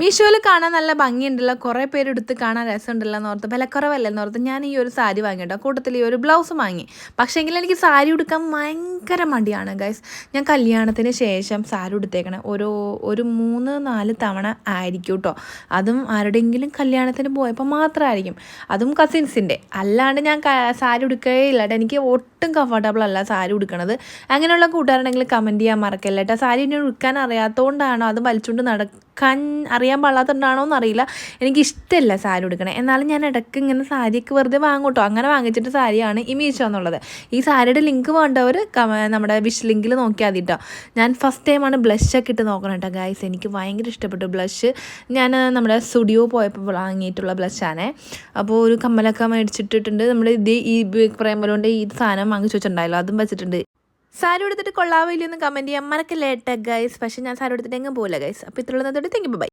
മീഷോയിൽ കാണാൻ നല്ല ഭംഗിയുണ്ടല്ലോ, കുറേ പേരെടുത്ത് കാണാൻ രസമുണ്ടല്ലോ എന്ന് ഓർത്ത്, വിലക്കുറവല്ലെന്ന് ഓർത്ത് ഞാൻ ഈ ഒരു സാരി വാങ്ങിയിട്ടോ, കൂട്ടത്തിൽ ഈ ഒരു ബ്ലൗസ് വാങ്ങി. പക്ഷേ എങ്കിൽ എനിക്ക് സാരി ഉടുക്കാൻ ഭയങ്കര മടിയാണ് ഗൈസ്. ഞാൻ കല്യാണത്തിന് ശേഷം സാരി ഉടുത്തേക്കണേ ഒരു 3-4 തവണ ആയിരിക്കും കേട്ടോ. അതും ആരുടെയെങ്കിലും കല്യാണത്തിന് പോയപ്പോൾ മാത്രമായിരിക്കും, അതും കസിൻസിൻ്റെ. അല്ലാണ്ട് ഞാൻ സാരി ഉടുക്കുകയില്ല കേട്ടോ. എനിക്ക് ഒട്ടും കംഫർട്ടബിൾ അല്ല സാരി ഉടുക്കണത്. അങ്ങനെയുള്ള കൂട്ടുകാരുണ്ടെങ്കിൽ കമൻറ്റ് ചെയ്യാൻ മറക്കല്ല കേട്ടോ. സാരി ഇനി ഉടുക്കാൻ അറിയാത്തതുകൊണ്ടാണോ അത് വലിച്ചുകൊണ്ട് നടക്കാൻ അറിയാൻ പാടാത്തതുകൊണ്ടാണോ എന്നറിയില്ല, എനിക്കിഷ്ടമല്ല സാരി ഉടുക്കണേ. എന്നാലും ഞാൻ ഇടയ്ക്ക് ഇങ്ങനെ സാരിയൊക്കെ വെറുതെ വാങ്ങും കേട്ടോ. അങ്ങനെ വാങ്ങിച്ചിട്ട് സാരിയാണ് ഈ മീഷോ എന്നുള്ളത്. ഈ സാരിയുടെ ലിങ്ക് വേണ്ടവർ നമ്മുടെ വിഷ് ലിങ്കിൽ നോക്കിയാൽ മതി കേട്ടോ. ഞാൻ ഫസ്റ്റ് ടൈമാണ് ബ്ലഷൊക്കെ ഇട്ട് നോക്കണം കേട്ടോ ഗൈസ്. എനിക്ക് ഭയങ്കര ഇഷ്ടപ്പെട്ടു ബ്ലഷ്. ഞാൻ നമ്മുടെ സ്റ്റുഡിയോ പോയപ്പോൾ വാങ്ങിയിട്ടുള്ള ബ്ലഷാണേ. അപ്പോൾ ഒരു കമ്മലൊക്കെ മേടിച്ചിട്ടിട്ടുണ്ട്. നമ്മൾ ഈ പ്രേമലോൻ്റെ ഈ സാധനം വാങ്ങിച്ചു വെച്ചിട്ടുണ്ടായല്ലോ, അതും വെച്ചിട്ടുണ്ട്. സാരി എടുത്തിട്ട് കൊള്ളാവില്ലെന്ന് കമൻറ്റ് ചെയ്യാൻ മറക്കല്ലേട്ട ഗൈസ്. പക്ഷേ ഞാൻ സാരി എടുത്തിട്ട് എങ്ങും പോകില്ല ഗൈസ്. അപ്പോൾ ഇത്രയുള്ളതോടെ താങ്ക് യു, ബൈ.